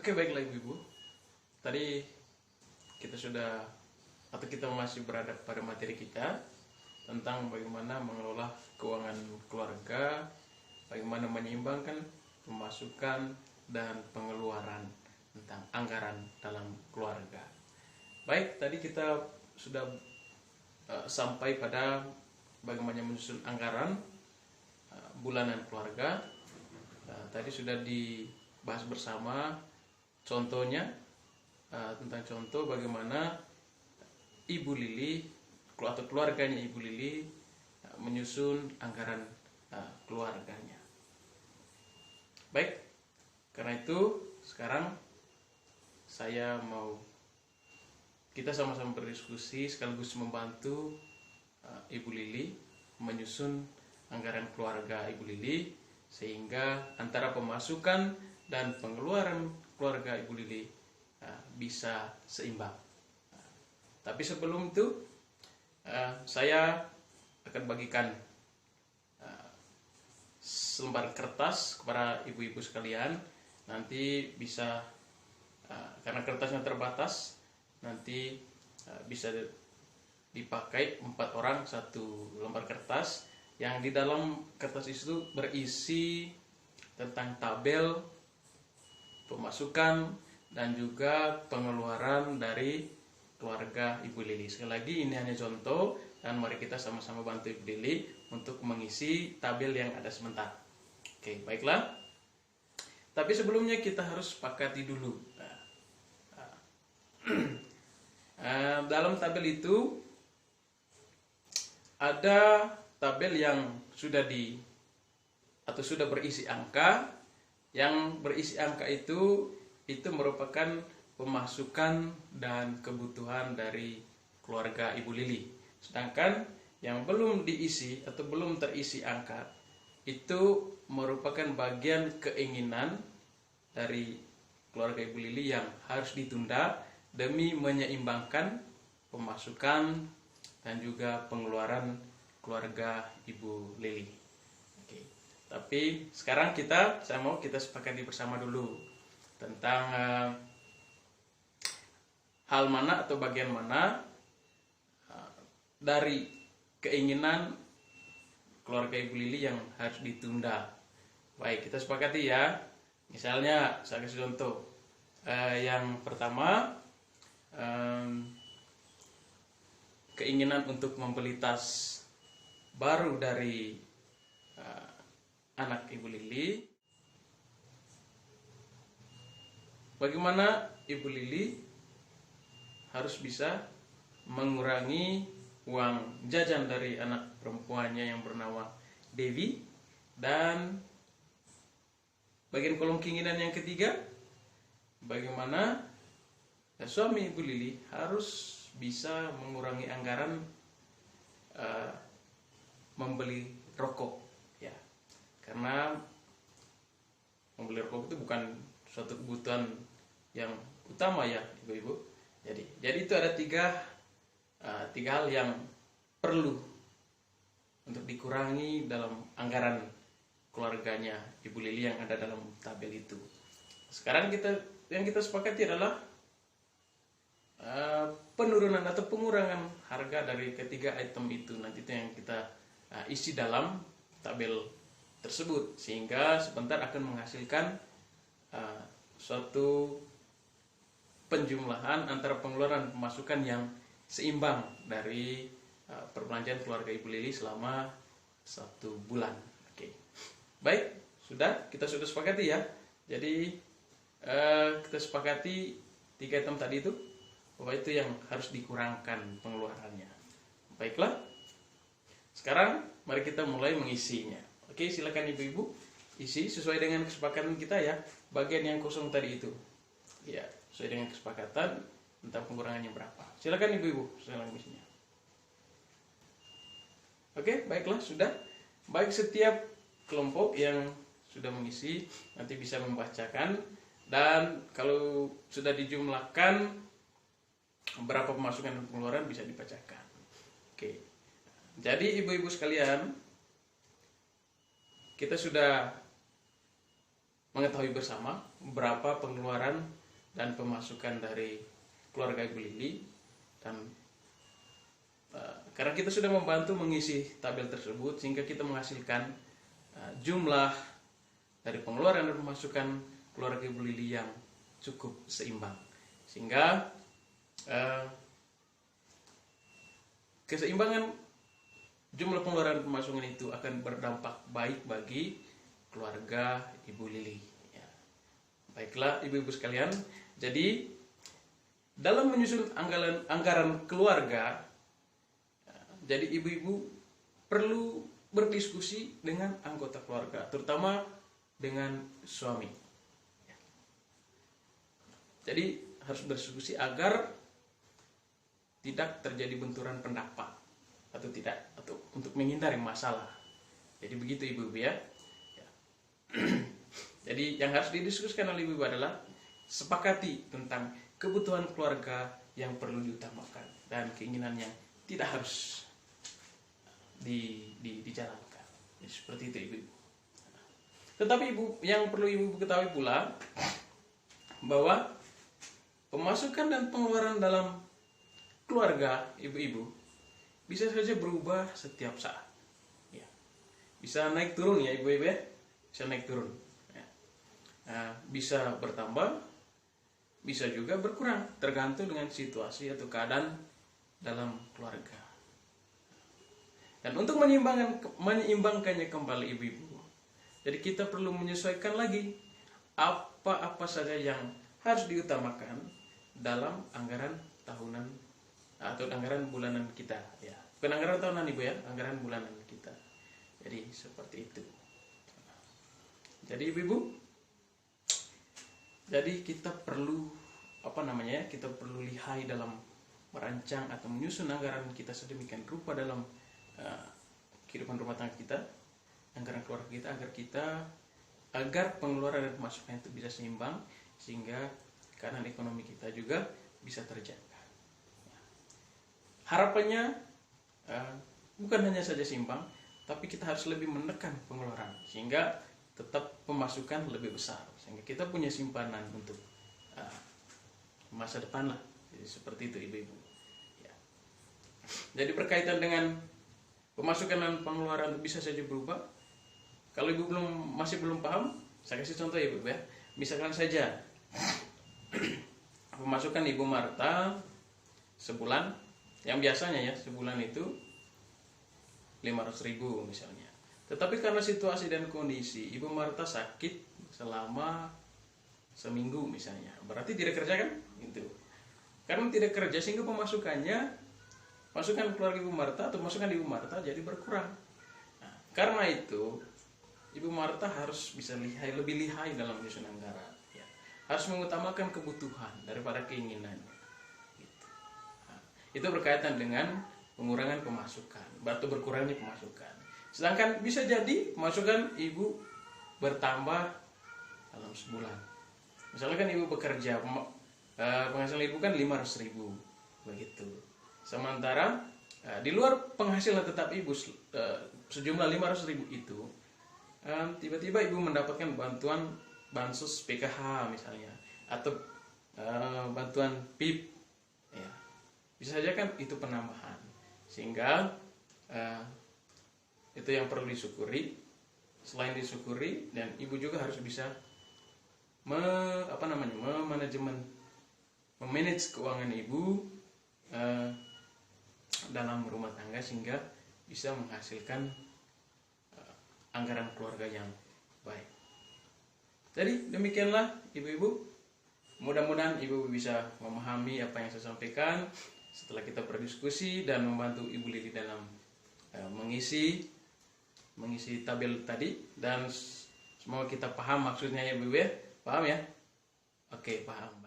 Oke, baiklah Ibu-ibu. Tadi kita sudah atau kita masih berada pada materi kita tentang bagaimana mengelola keuangan keluarga, bagaimana menyeimbangkan pemasukan dan pengeluaran tentang anggaran dalam keluarga. Baik, tadi kita sudah sampai pada bagaimana menyusun anggaran bulanan keluarga. Tadi sudah dibahas bersama contohnya, tentang contoh bagaimana Ibu Lili atau keluarganya Ibu Lili menyusun anggaran keluarganya. Baik, karena itu sekarang kita sama-sama berdiskusi sekaligus membantu Ibu Lili menyusun anggaran keluarga Ibu Lili, sehingga antara pemasukan dan pengeluaran keluarga Ibu Lili bisa seimbang. Tapi sebelum itu saya akan bagikan selembar kertas kepada ibu-ibu sekalian. Nanti bisa, karena kertasnya terbatas, nanti bisa dipakai 4 orang satu lembar kertas, yang di dalam kertas itu berisi tentang tabel pemasukan dan juga pengeluaran dari keluarga Ibu Lili. Sekali lagi, ini hanya contoh dan mari kita sama-sama bantu Ibu Lili untuk mengisi tabel yang ada sebentar. Oke, baiklah. Tapi sebelumnya kita harus sepakati dulu. Dalam tabel itu ada tabel yang sudah berisi angka. Yang berisi angka itu merupakan pemasukan dan kebutuhan dari keluarga Ibu Lili. Sedangkan yang belum diisi atau belum terisi angka itu merupakan bagian keinginan dari keluarga Ibu Lili yang harus ditunda demi menyeimbangkan pemasukan dan juga pengeluaran keluarga Ibu Lili. Oke. Tapi sekarang saya mau kita sepakati bersama dulu tentang hal mana atau bagian mana dari keinginan keluarga Ibu Lili yang harus ditunda. Baik, kita sepakati ya. Misalnya saya kasih contoh. Yang pertama, keinginan untuk membeli tas baru dari anak Ibu Lili. Bagaimana Ibu Lili harus bisa mengurangi uang jajan dari anak perempuannya yang bernama Devi. Dan bagian kolom keinginan yang ketiga, bagaimana suami Ibu Lili harus bisa mengurangi anggaran membeli rokok, ya, karena membeli rokok itu bukan suatu kebutuhan yang utama ya ibu-ibu. Jadi itu ada tiga hal yang perlu untuk dikurangi dalam anggaran keluarganya Ibu Lili yang ada dalam tabel itu. Sekarang yang kita sepakati adalah penurunan atau pengurangan harga dari ketiga item itu. Nanti itu yang kita isi dalam tabel tersebut, sehingga sebentar akan menghasilkan suatu penjumlahan antara pengeluaran pemasukan yang seimbang dari perbelanjaan keluarga Ibu Lili selama 1 bulan. Oke. Baik, kita sudah sepakati ya. Jadi kita sepakati 3 item tadi itu, bahwa itu yang harus dikurangkan pengeluarannya. Baiklah. Sekarang mari kita mulai mengisinya. Oke, silakan ibu-ibu isi sesuai dengan kesepakatan kita ya. Bagian yang kosong tadi itu, ya, sesuai dengan kesepakatan tentang pengurangannya berapa. Silakan ibu-ibu, silakan isinya. Oke, baiklah, sudah. Baik, setiap kelompok yang sudah mengisi nanti bisa membacakan, dan kalau sudah dijumlahkan berapa pemasukan dan pengeluaran bisa dibacakan. Oke. Jadi ibu-ibu sekalian, kita sudah mengetahui bersama berapa pengeluaran dan pemasukan dari keluarga Ibu Lili. Dan karena kita sudah membantu mengisi tabel tersebut, sehingga kita menghasilkan jumlah dari pengeluaran dan pemasukan keluarga Ibu Lili yang cukup seimbang, sehingga keseimbangan jumlah pengeluaran dan pemasukan itu akan berdampak baik bagi keluarga Ibu Lili. Ya. Baiklah ibu-ibu sekalian, jadi dalam menyusun anggaran keluarga, jadi ibu-ibu perlu berdiskusi dengan anggota keluarga, terutama dengan suami. Jadi harus berdiskusi agar tidak terjadi benturan pendapat atau untuk menghindari masalah. Jadi begitu ibu-ibu ya. Jadi yang harus didiskusikan oleh ibu-ibu adalah sepakati tentang kebutuhan keluarga yang perlu diutamakan dan keinginan yang tidak harus dijalankan. Jadi seperti itu ibu-ibu. Tetapi yang perlu ibu-ibu ketahui pula bahwa pemasukan dan pengeluaran dalam keluarga ibu-ibu bisa saja berubah setiap saat. Ya. Bisa naik turun ya ibu-ibu ya, bisa naik turun. Ya. Nah, bisa bertambah, bisa juga berkurang, tergantung dengan situasi atau keadaan dalam keluarga. Dan untuk menyeimbangkannya kembali ibu-ibu, jadi kita perlu menyesuaikan lagi apa-apa saja yang harus diutamakan dalam anggaran tahunan atau anggaran bulanan kita. Ya, bukan anggaran tahunan ibu ya, anggaran bulanan kita. Jadi seperti itu. Jadi ibu-ibu, jadi kita perlu kita perlu lihai dalam merancang atau menyusun anggaran kita sedemikian rupa dalam kehidupan rumah tangga kita, anggaran keluarga kita, agar pengeluaran dan pemasukan itu bisa seimbang, sehingga keadaan ekonomi kita juga bisa terjaga. Harapannya bukan hanya saja seimbang, tapi kita harus lebih menekan pengeluaran sehingga tetap pemasukan lebih besar, sehingga kita punya simpanan untuk masa depan lah. Jadi seperti itu ibu-ibu. Ya. Jadi berkaitan dengan pemasukan dan pengeluaran bisa saja berubah. Kalau ibu masih belum paham, saya kasih contoh ya ibu ya. Misalkan saja pemasukan Ibu Marta sebulan, yang biasanya ya sebulan itu 500.000 misalnya. Tetapi karena situasi dan kondisi Ibu Marta sakit selama seminggu misalnya, berarti tidak kerja kan? Itu. Karena tidak kerja sehingga masukan keluarga Ibu Marta atau masukan Ibu Marta jadi berkurang. Nah, karena itu Ibu Marta harus bisa lebih lihai dalam menyusun anggaran. Ya. Harus mengutamakan kebutuhan daripada keinginannya. Gitu. Nah, itu berkaitan dengan pengurangan pemasukan atau berkurangnya pemasukan. Sedangkan bisa jadi pemasukan ibu bertambah dalam sebulan. Misalkan ibu bekerja, penghasilan ibu kan 500.000 begitu. Sementara di luar penghasilan tetap ibu sejumlah 500.000 itu, tiba-tiba ibu mendapatkan bansos PKH misalnya, atau bantuan PIP, ya. Bisa saja kan itu penambahan, sehingga itu yang perlu disyukuri. Selain disyukuri, dan ibu juga harus bisa memanage keuangan ibu dalam rumah tangga, sehingga bisa menghasilkan anggaran keluarga yang baik. Jadi demikianlah ibu-ibu. Mudah-mudahan ibu bisa memahami apa yang saya sampaikan setelah kita berdiskusi dan membantu Ibu Lili dalam mengisi tabel tadi, dan semoga kita paham maksudnya ya ibu ya. Paham ya? Oke, paham.